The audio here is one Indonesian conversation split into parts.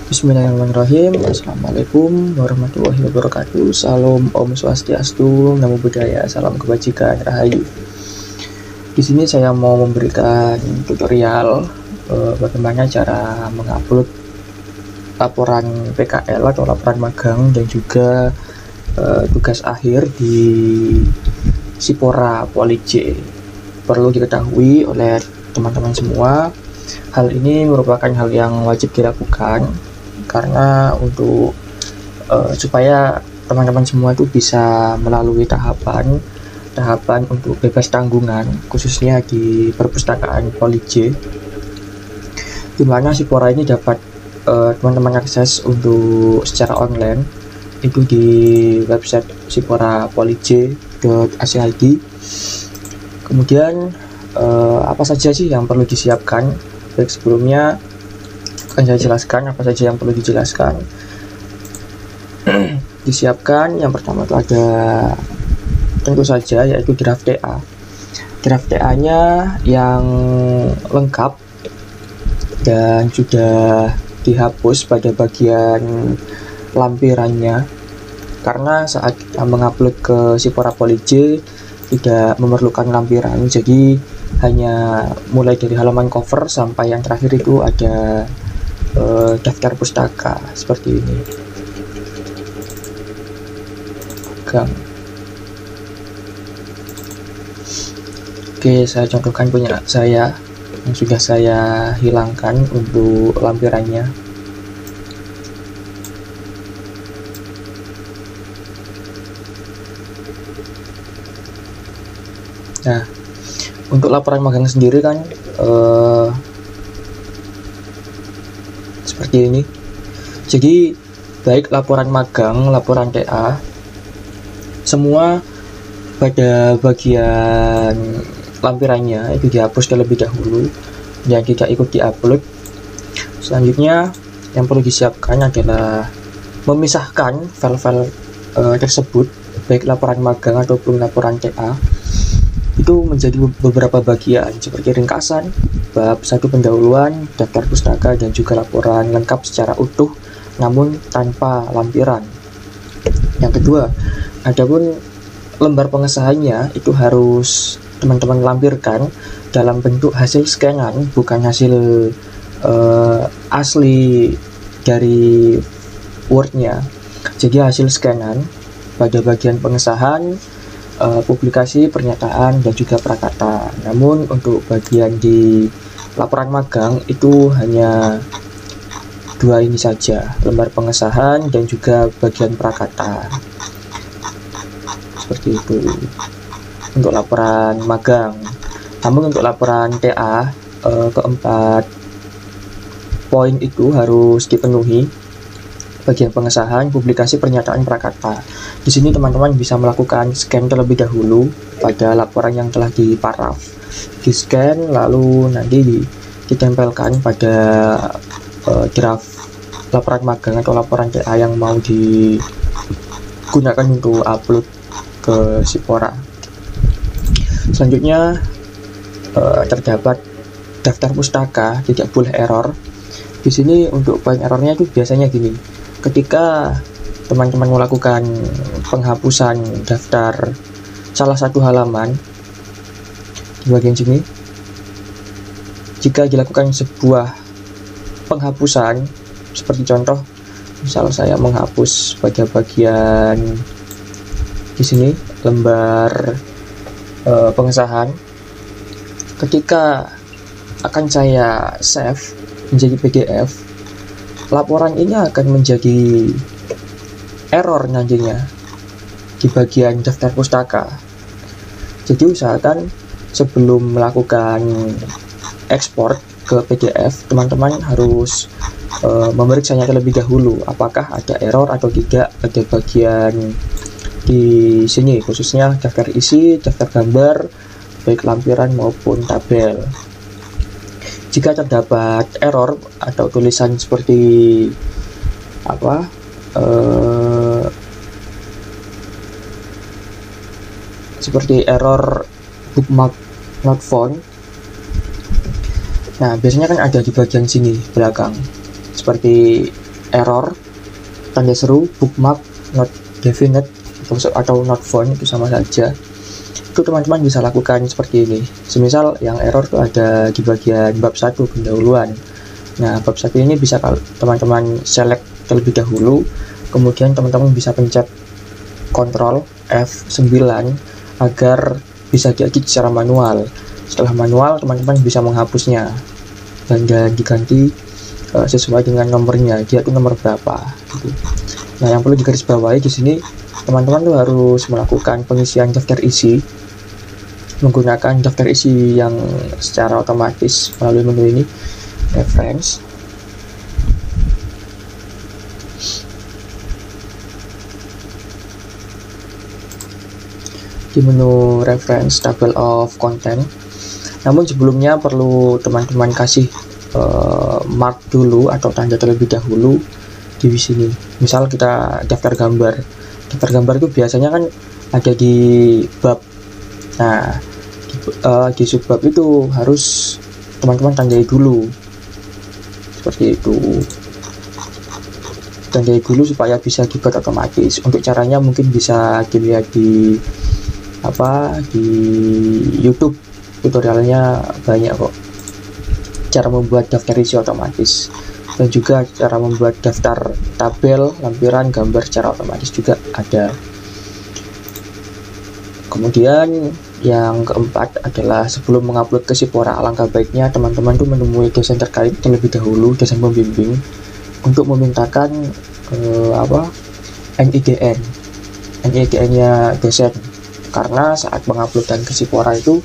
Bismillahirrahmanirrahim. Assalamualaikum warahmatullahi wabarakatuh. Salam Om Swastiastu, Namo Buddhaya, salam kebajikan, rahayu. Di sini saya mau memberikan tutorial bagaimana cara mengupload laporan PKL atau laporan magang dan juga tugas akhir di Sipora Poli J. Perlu diketahui oleh teman-teman semua, hal ini merupakan hal yang wajib dilakukan karena untuk supaya teman-teman semua itu bisa melalui tahapan untuk bebas tanggungan, khususnya di perpustakaan Poli J, di mana Sipora ini dapat teman-teman akses untuk secara online itu di website siporapolij.ac.id. Kemudian apa saja sih yang perlu disiapkan? Baik, sebelumnya akan saya jelaskan apa saja yang perlu dijelaskan. Disiapkan yang pertama itu ada tentu saja yaitu draft TA. Draft TA-nya yang lengkap dan sudah dihapus pada bagian lampirannya, karena saat kita mengupload ke Sipora Poli J tidak memerlukan lampiran, jadi hanya mulai dari halaman cover sampai yang terakhir itu ada daftar pustaka seperti ini. Oke, saya contohkan punya saya yang sudah saya hilangkan untuk lampirannya. Nah, untuk laporan magang sendiri kan seperti ini. Jadi baik laporan magang, laporan TA, semua pada bagian lampirannya itu dihapus terlebih dahulu dan tidak ikut diupload. Selanjutnya yang perlu disiapkan adalah memisahkan file-file tersebut, baik laporan magang ataupun laporan TA, itu menjadi beberapa bagian seperti ringkasan, bab 1 pendahuluan, daftar pustaka, dan juga laporan lengkap secara utuh namun tanpa lampiran. Yang kedua, adapun lembar pengesahannya itu harus teman-teman lampirkan dalam bentuk hasil scanan, bukan hasil asli dari Word-nya. Jadi hasil scanan pada bagian pengesahan, publikasi, pernyataan, dan juga prakata. Namun untuk bagian di laporan magang itu hanya dua ini saja, lembar pengesahan dan juga bagian prakata. Seperti itu untuk laporan magang. Namun untuk laporan TA, keempat poin itu harus dipenuhi: bagian pengesahan, publikasi, pernyataan, prakata. Di sini teman-teman bisa melakukan scan terlebih dahulu pada laporan yang telah diparaf, di scan lalu nanti ditempelkan pada draft laporan magang atau laporan TA yang mau digunakan untuk upload ke Sipora. Selanjutnya terdapat daftar pustaka, tidak boleh error. Di sini untuk poin errornya itu biasanya gini: ketika teman-teman melakukan penghapusan daftar salah satu halaman di bagian sini, jika dilakukan sebuah penghapusan seperti contoh, misal saya menghapus pada bagian di sini lembar pengesahan, ketika akan saya save menjadi PDF, laporan ini akan menjadi error nantinya di bagian daftar pustaka. Jadi usahakan sebelum melakukan ekspor ke PDF, teman-teman harus memeriksanya terlebih dahulu apakah ada error atau tidak pada bagian di sini, khususnya daftar isi, daftar gambar, baik lampiran maupun tabel. Jika terdapat error atau tulisan seperti seperti error bookmark not found, nah biasanya kan ada di bagian sini belakang seperti error, tanda seru, bookmark, not definite atau not found, itu sama saja. Itu teman-teman bisa lakukan seperti ini. Semisal yang error itu ada di bagian bab 1 pendahuluan. Nah, bab 1 ini bisa teman-teman select terlebih dahulu, kemudian teman-teman bisa pencet Ctrl F9 agar bisa diedit secara manual. Setelah manual, teman-teman bisa menghapusnya dan diganti sesuai dengan nomornya, dia itu nomor berapa gitu. Nah, yang perlu digarisbawahi di sini, teman-teman tuh harus melakukan pengisian daftar isi menggunakan daftar isi yang secara otomatis melalui menu ini, reference. Di menu reference, table of content. Namun sebelumnya perlu teman-teman kasih mark dulu atau tanda terlebih dahulu di sini. Misal kita daftar gambar. Daftar gambar itu biasanya kan ada di bab. Nah, di subbab itu harus teman-teman tandai dulu. Seperti itu. Tandai dulu supaya bisa dibuat otomatis. Untuk caranya mungkin bisa dilihat di YouTube, tutorialnya banyak kok, cara membuat daftar isi otomatis, dan juga cara membuat daftar tabel, lampiran, gambar secara otomatis juga ada. Kemudian yang keempat adalah sebelum mengupload ke Sipora, alangkah baiknya teman-teman tuh menemui dosen terkait terlebih dahulu, dosen pembimbing, untuk memintakan NIDN-nya dosen. Karena saat penguploadan ke Sipora itu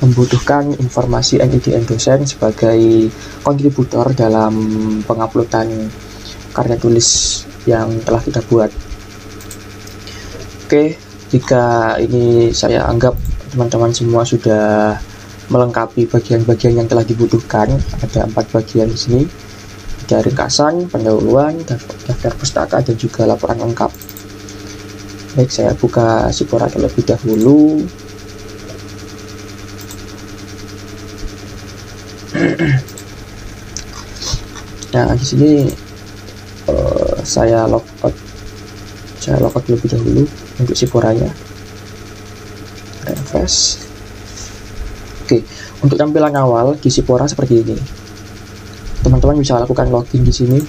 membutuhkan informasi NIDN dosen sebagai kontributor dalam penguploadan karya tulis yang telah kita buat. Oke, jika ini saya anggap teman-teman semua sudah melengkapi bagian-bagian yang telah dibutuhkan. Ada 4 bagian di sini. Ada ringkasan, pendahuluan, daftar pustaka, dan juga laporan lengkap. Baik, saya buka Sipora terlebih dahulu. Nah, di sini saya logout terlebih dahulu untuk Siporanya. Refresh. Oke, untuk tampilan awal di Sipora seperti ini. Teman-teman bisa lakukan login di sini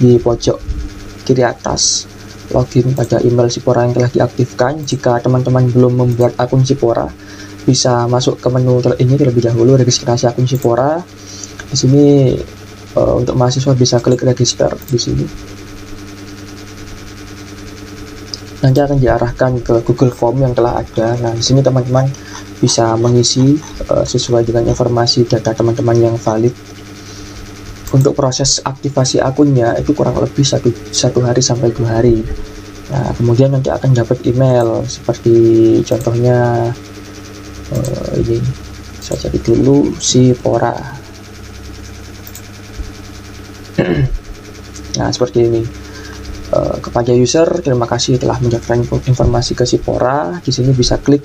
di pojok kiri atas. Login pada email Sipora yang telah diaktifkan. Jika teman-teman belum membuat akun Sipora, bisa masuk ke menu ini terlebih dahulu, registrasi akun Sipora. Di sini untuk mahasiswa bisa klik register di sini. Nanti akan diarahkan ke Google Form yang telah ada. Nah, di sini teman-teman bisa mengisi sesuai dengan informasi data teman-teman yang valid. Untuk proses aktivasi akunnya itu kurang lebih satu hari sampai 2 hari. Nah, kemudian nanti akan dapat email seperti contohnya ini. Saya cari dulu Sipora. Nah, seperti ini. Kepada user, terima kasih telah mendaftarkan informasi ke Sipora. Di sini bisa klik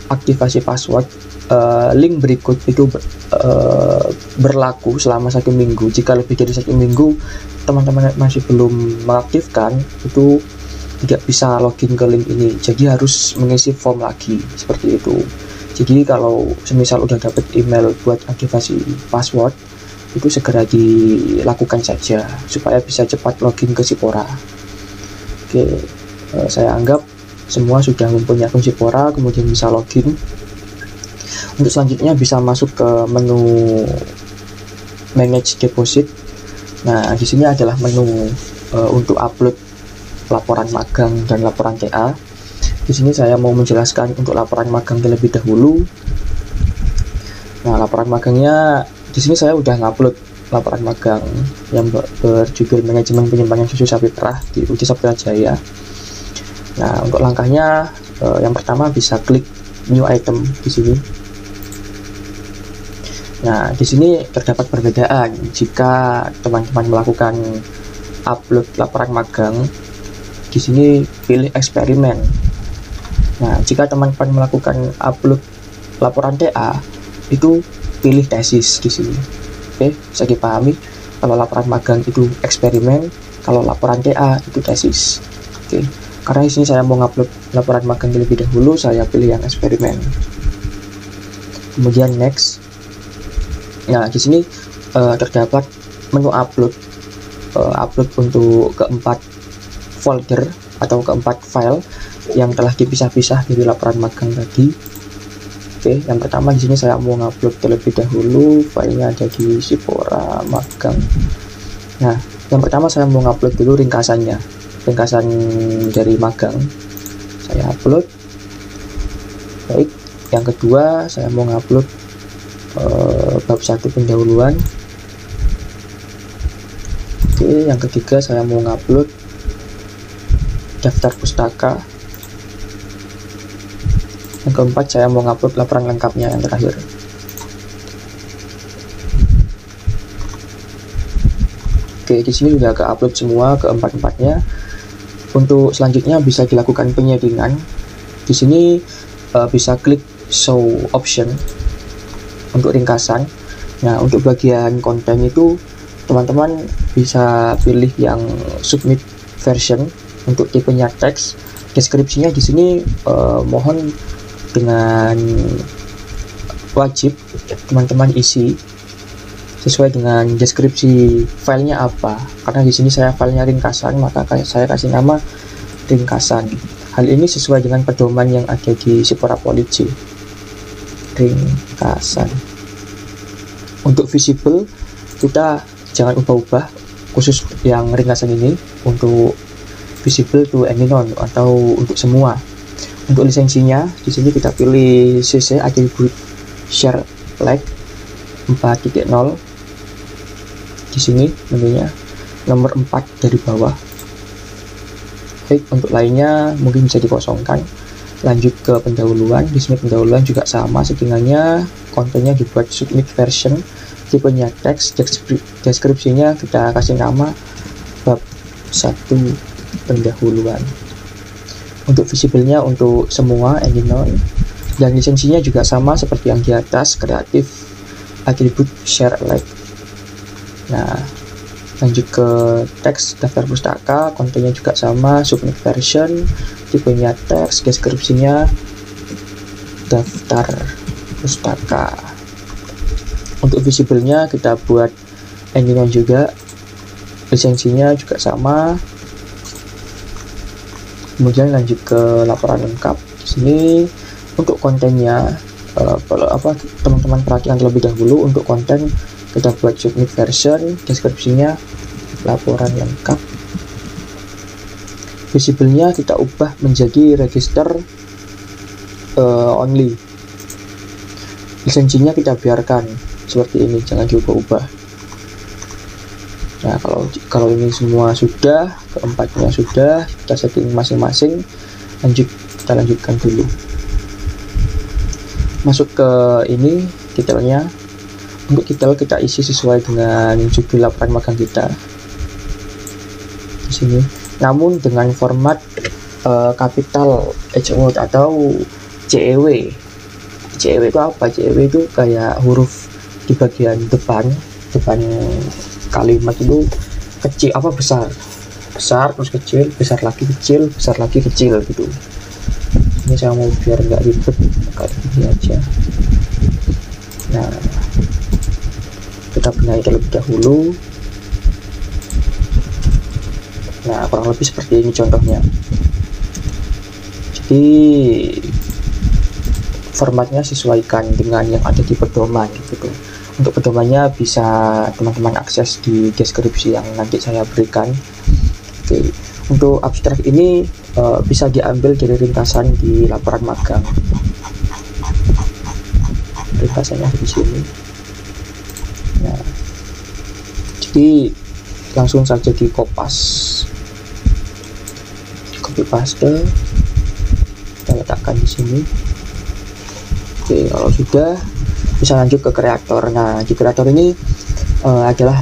aktivasi password. Link berikut itu berlaku selama 1 minggu. Jika lebih dari 1 minggu teman-teman masih belum mengaktifkan, itu tidak bisa login ke link ini, jadi harus mengisi form lagi seperti itu. Jadi kalau semisal udah dapat email buat aktivasi password, itu segera dilakukan saja supaya bisa cepat login ke Sipora. Oke, saya anggap semua sudah mempunyai akun Sipora, kemudian bisa login. Untuk selanjutnya bisa masuk ke menu Manage Deposit. Nah, di sini adalah menu untuk upload laporan magang dan laporan TA. Di sini saya mau menjelaskan untuk laporan magang terlebih dahulu. Nah, laporan magangnya di sini saya udah ngupload laporan magang yang berjudul Manajemen Penyimpanan Susu Sapi Perah di UJ Saptra Jaya. Nah, untuk langkahnya yang pertama bisa klik New Item di sini. Nah, di sini terdapat perbedaan jika teman-teman melakukan upload laporan magang. Di sini pilih eksperimen. Nah, jika teman-teman melakukan upload laporan TA, itu pilih tesis di sini. Oke, bisa dipahami. Kalau laporan magang itu eksperimen, kalau laporan TA itu tesis. Oke, karena di sini saya mau ngupload laporan magang terlebih dahulu, saya pilih yang eksperimen. Kemudian next. Nah, di sini terdapat menu upload. Upload untuk keempat folder atau keempat file yang telah dipisah-pisah dari laporan magang tadi. Oke, yang pertama di sini saya mau ngupload terlebih dahulu, filenya ada di Sipora magang. Nah, yang pertama saya mau ngupload dulu ringkasan dari magang. Saya upload. Baik, yang kedua saya mau ngupload bab 1 pendahuluan. Oke, yang ketiga saya mau ngupload daftar pustaka. Yang keempat saya mau ngupload laporan lengkapnya yang terakhir. Oke, di sini sudah ke-upload semua keempat-empatnya. Untuk selanjutnya bisa dilakukan penyedingan. Di sini bisa klik show option untuk ringkasan. Nah, untuk bagian konten itu teman-teman bisa pilih yang submit version untuk tipenya teks. Deskripsinya di sini mohon dengan wajib teman-teman isi sesuai dengan deskripsi filenya apa. Karena di sini saya filenya ringkasan, maka saya kasih nama ringkasan. Hal ini sesuai dengan pedoman yang ada di Sipora Poliji. Ringkasan. Untuk visible kita jangan ubah-ubah, khusus yang ringkasan ini untuk visible to anyone atau untuk semua. Untuk lisensinya di sini kita pilih CC attribute share like 4.0. Di sini menunya nomor 4 dari bawah. Baik, untuk lainnya mungkin bisa dikosongkan. Lanjut ke pendahuluan. Di sini pendahuluan juga sama settingannya, kontennya dibuat submit version, tipenya teks, deskripsinya kita kasih nama bab 1 pendahuluan. Untuk visible-nya untuk semua anyone, dan lisensinya juga sama seperti yang di atas, kreatif attribute share like. Nah, lanjut ke teks daftar pustaka, kontennya juga sama, submit version, tipenya teks, deskripsinya daftar pustaka. Untuk visible-nya kita buat anyone juga, lisensinya juga sama. Kemudian lanjut ke laporan lengkap. Di sini untuk kontennya teman-teman perhatikan terlebih dahulu. Untuk konten kita buat submit version, deskripsinya laporan lengkap. Visible-nya kita ubah menjadi register only. Lisensinya kita biarkan seperti ini, jangan diubah-ubah. Nah, kalau ini semua sudah, keempatnya sudah, kita setting masing-masing. Kita lanjutkan dulu. Masuk ke ini detailnya. Untuk detail kita isi sesuai dengan judul laporan magang kita di sini. Namun dengan format capital H-word atau CEW. CEW itu apa? CEW itu kayak huruf di bagian depan kalimat itu kecil besar terus kecil, besar lagi kecil gitu. Ini saya mau biar nggak ribet kayak gini aja. Nah, kita benahi terlebih dahulu. Nah, kurang lebih seperti ini contohnya. Jadi formatnya sesuaikan dengan yang ada di pedoman gitu. Untuk pedomannya bisa teman-teman akses di deskripsi yang nanti saya berikan. Oke, untuk abstrak ini bisa diambil dari ringkasan di laporan magang. Ringkasannya di sini. Nah, jadi langsung saja di copy paste, kita letakkan di sini. Oke, kalau sudah bisa lanjut ke kreator. Nah, di kreator ini adalah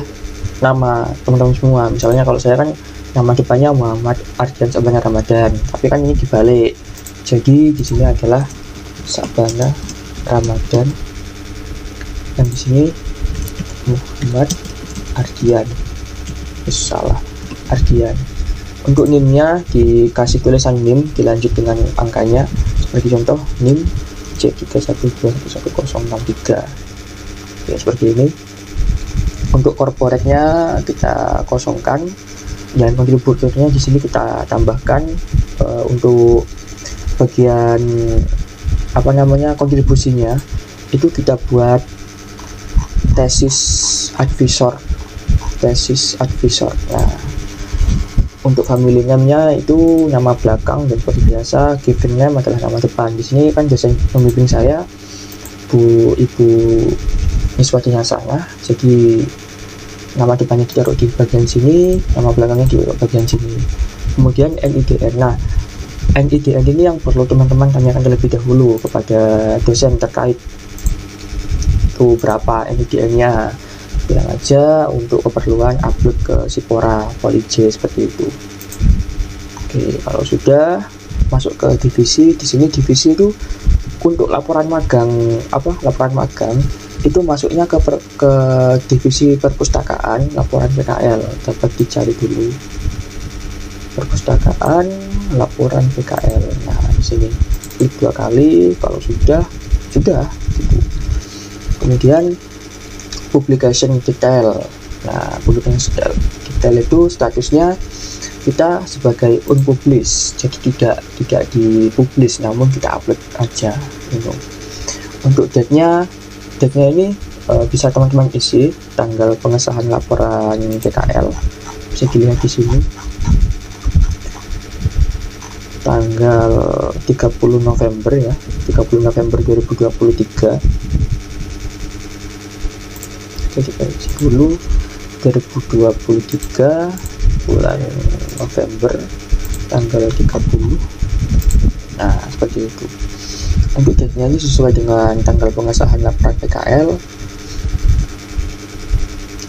nama teman-teman semua. Misalnya kalau saya kan nama depannya Muhammad Ardian Sabana Ramadan, tapi kan ini dibalik. Jadi di sini adalah Sabana Ramadan, yang di sini Muhammad Ardian. Salah, Ardian. Untuk NIM-nya dikasih tulisan NIM dilanjut dengan angkanya, seperti contoh NIM C31211063. Ya, seperti ini. Untuk corporate-nya kita kosongkan, dan kontributornya di sini kita tambahkan. Untuk bagian kontribusinya itu kita buat tesis advisor. Nah, untuk family name-nya itu nama belakang, dan seperti biasa given name adalah nama depan. Di sini kan biasanya pembimbing saya Ibu Miswati Hasanah, jadi nama depannya ditaruh di bagian sini, nama belakangnya di bagian sini. Kemudian NIDN. Nah, NIDN ini yang perlu teman-teman tanyakan terlebih dahulu kepada dosen terkait. Itu berapa NIDN-nya? Bilang aja untuk keperluan upload ke Sipora Polij seperti itu. Oke, kalau sudah masuk ke divisi, di sini divisi itu untuk laporan magang itu masuknya ke divisi perpustakaan, laporan PKL. Dapat dicari dulu perpustakaan, laporan PKL. Nah, di sini klik 2 kali. Kalau sudah gitu. Kemudian publication detail. Nah, publication detail itu statusnya kita sebagai unpublished, jadi tidak dipublish, namun kita upload aja. Untuk date-nya ini bisa teman-teman isi tanggal pengesahan laporan PKL, bisa dilihat di sini, tanggal 30 November 2023. Jadi dulu 2023 bulan November tanggal 30. Nah, seperti itu. Untuk date-nya ini sesuai dengan tanggal pengesahan laporan PKL.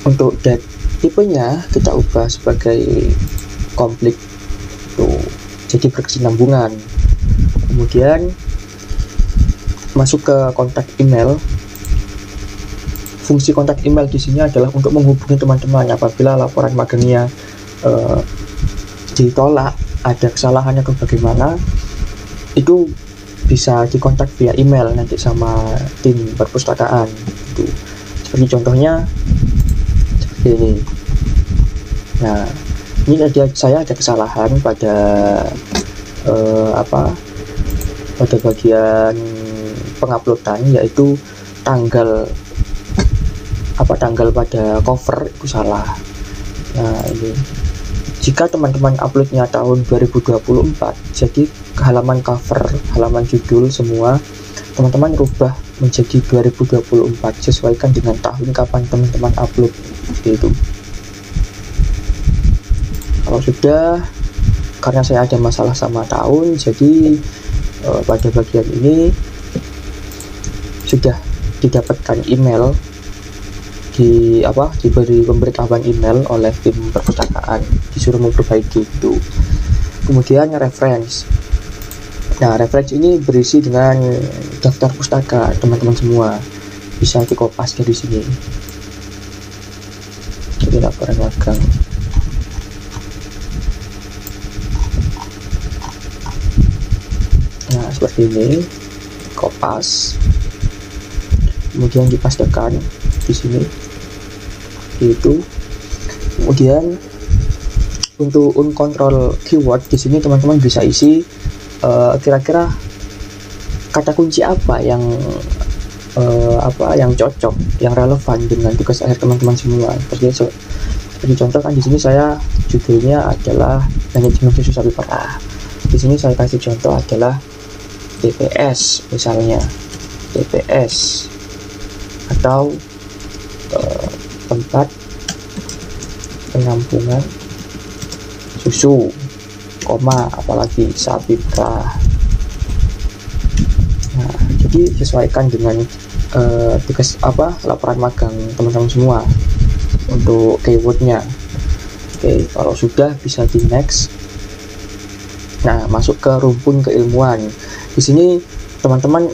Untuk date tipenya kita ubah sebagai komplit tuh, jadi berkesinambungan. Kemudian masuk ke kontak email. Fungsi kontak email di sini adalah untuk menghubungi teman-teman apabila laporan magangnya ditolak, ada kesalahan atau bagaimana, itu bisa dikontak via email nanti sama tim perpustakaan. Itu seperti contohnya seperti ini. Nah, ini saya ada kesalahan pada pada bagian penguploadan, yaitu tanggal pada cover itu salah. Nah, ini jika teman-teman uploadnya tahun 2024, jadi halaman cover, halaman judul semua teman-teman rubah menjadi 2024, sesuaikan dengan tahun kapan teman-teman upload, seperti itu. Kalau sudah, karena saya ada masalah sama tahun, jadi pada bagian ini sudah didapatkan email, diberi pemberitahuan email oleh tim perpustakaan, disuruh memperbaiki itu. Kemudian reference. Nah, reference ini berisi dengan daftar pustaka teman-teman semua, bisa dikopas dari sini. Jadi laporan magang. Nah, seperti ini, kopas, kemudian dipastikan di sini. Itu kemudian untuk uncontrol keyword di sini teman-teman bisa isi kira-kira kata kunci apa yang cocok, yang relevan dengan tugas akhir teman-teman semua. Seperti contoh kan di sini saya judulnya adalah manajemen susu sapi perah. Di sini saya kasih contoh adalah TPS, misalnya TPS, atau tempat penampungan susu, apalagi sapi perah. Nah, jadi sesuaikan dengan tugas laporan magang teman-teman semua untuk keywordnya. Oke, kalau sudah bisa di next. Nah, masuk ke rumpun keilmuan. Di sini teman-teman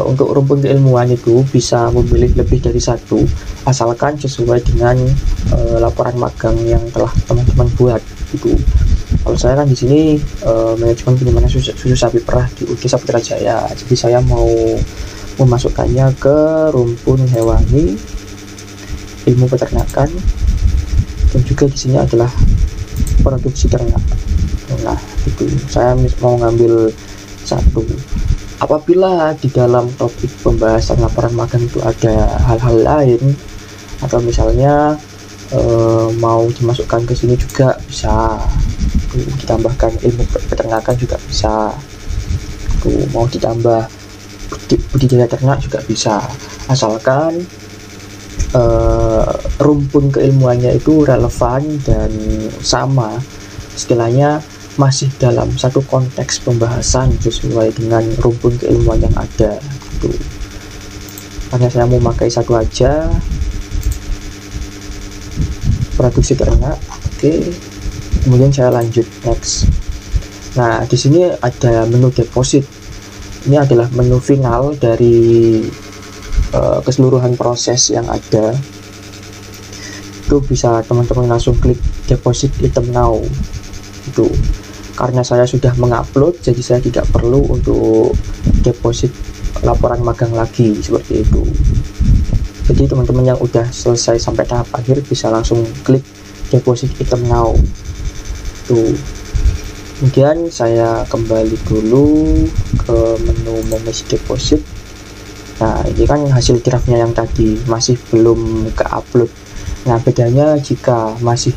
untuk rumpun keilmuan itu bisa memilih lebih dari satu, asalkan sesuai dengan laporan magang yang telah teman-teman buat gitu. Kalau saya kan di sini manajemen penyimpanan susu sapi perah di UD Saputra Jaya, jadi saya mau memasukkannya ke rumpun hewani, ilmu peternakan, dan juga di sini adalah produksi ternak. Nah, itu saya mau ngambil satu. Apabila di dalam topik pembahasan laporan magang itu ada hal-hal lain, atau misalnya mau dimasukkan ke sini juga bisa, ditambahkan ilmu peternakan juga bisa, mau ditambah budidaya ternak juga bisa, asalkan rumpun keilmuannya itu relevan dan sama, istilahnya masih dalam satu konteks pembahasan sesuai dengan rumpun keilmuan yang ada gitu. Hanya saya mau pakai satu aja, produksi ternak. Oke. Kemudian saya lanjut next. Nah, di sini ada menu deposit. Ini adalah menu final dari keseluruhan proses yang ada. Itu bisa teman-teman langsung klik deposit item now. Itu karena saya sudah mengupload, jadi saya tidak perlu untuk deposit laporan magang lagi seperti itu. Jadi teman-teman yang udah selesai sampai tahap akhir bisa langsung klik deposit item now. Tuh. Kemudian saya kembali dulu ke menu manage deposit. Nah, ini kan hasil draftnya yang tadi masih belum ke upload. Nah, bedanya jika masih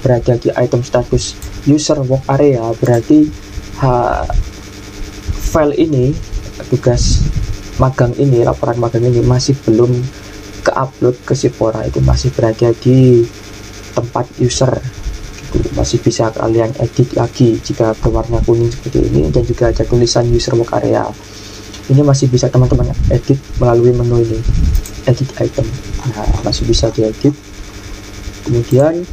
berada di item status user work area, berarti file ini, tugas magang ini, laporan magang ini masih belum ke upload ke Sipora, itu masih berada di tempat user gitu. Masih bisa kalian edit lagi jika berwarna kuning seperti ini, dan juga ada tulisan user work area. Ini masih bisa teman-teman edit melalui menu ini, edit item. Nah, masih bisa diedit. Kemudian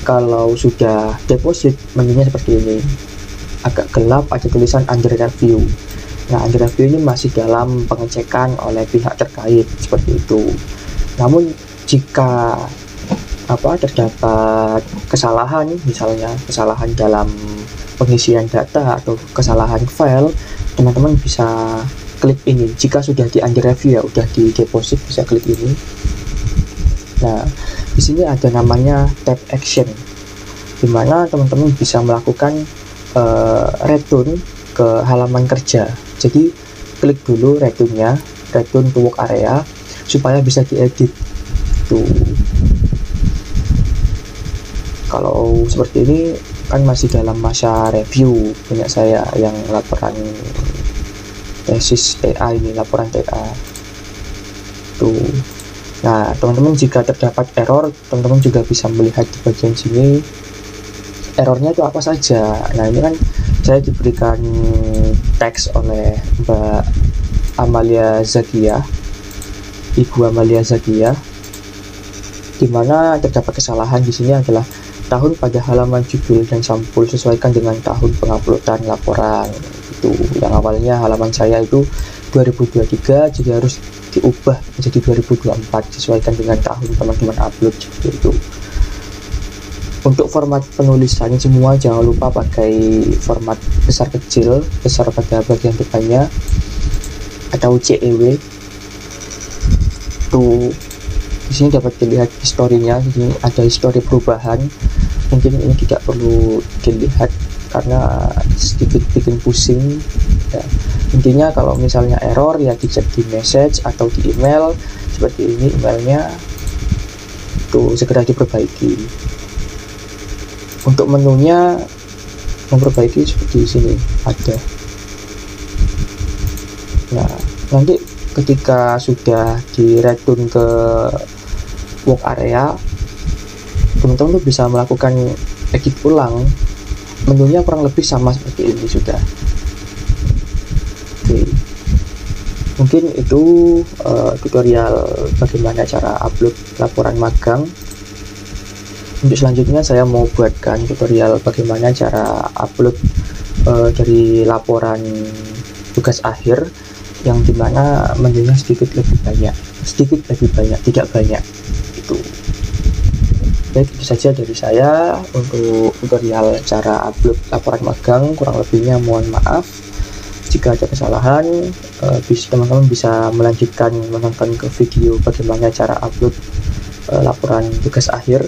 kalau sudah deposit, menunya seperti ini, agak gelap, ada tulisan under review. Nah, under review ini masih dalam pengecekan oleh pihak terkait seperti itu. Namun jika terdapat kesalahan, misalnya kesalahan dalam pengisian data atau kesalahan file, teman-teman bisa klik ini. Jika sudah di under review, ya udah di deposit, bisa klik ini. Nah, di sini ada namanya tab action, di mana teman-teman bisa melakukan return ke halaman kerja. Jadi klik dulu return-nya, return to work area, supaya bisa diedit. Tuh. Kalau seperti ini kan masih dalam masa review, banyak saya yang laporan tesis TA ini, laporan TA. Tuh. Nah, teman-teman jika terdapat error, teman-teman juga bisa melihat di bagian sini errornya itu apa saja. Nah, ini kan saya diberikan teks oleh Mbak Amalia Zakia, Ibu Amalia Zakia, di mana terdapat kesalahan di sini adalah tahun pada halaman judul dan sampul sesuaikan dengan tahun penguploadan laporan. Itu yang awalnya halaman saya itu 2023, jadi harus diubah menjadi 2024 sesuaikan dengan tahun teman-teman upload seperti itu. Untuk format penulisan semua jangan lupa pakai format besar kecil, besar pada bagian depannya atau CEW. Tuh, di sini dapat dilihat historinya. Di sini ada histori perubahan. Mungkin ini tidak perlu dilihat karena sedikit bikin pusing ya. Intinya kalau misalnya error ya dicek di message atau di email seperti ini, emailnya tuh segera diperbaiki. Untuk menunya memperbaiki seperti di sini ada. Nah, nanti ketika sudah di return ke work area, teman-teman tuh bisa melakukan edit ulang. Menunya kurang lebih sama seperti ini sudah. Oke. Mungkin itu tutorial bagaimana cara upload laporan magang. Untuk selanjutnya saya mau buatkan tutorial bagaimana cara upload dari laporan tugas akhir yang dimana menunya sedikit lebih banyak, tidak banyak. Itu baik, itu saja dari saya untuk tutorial cara upload laporan magang. Kurang lebihnya mohon maaf jika ada kesalahan. Teman-teman bisa melanjutkan menonton ke video bagaimana cara upload laporan tugas akhir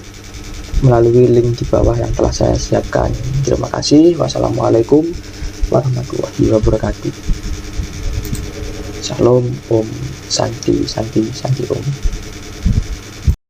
melalui link di bawah yang telah saya siapkan. Terima kasih. Wassalamualaikum warahmatullahi wabarakatuh. Salam Om, Santi Om.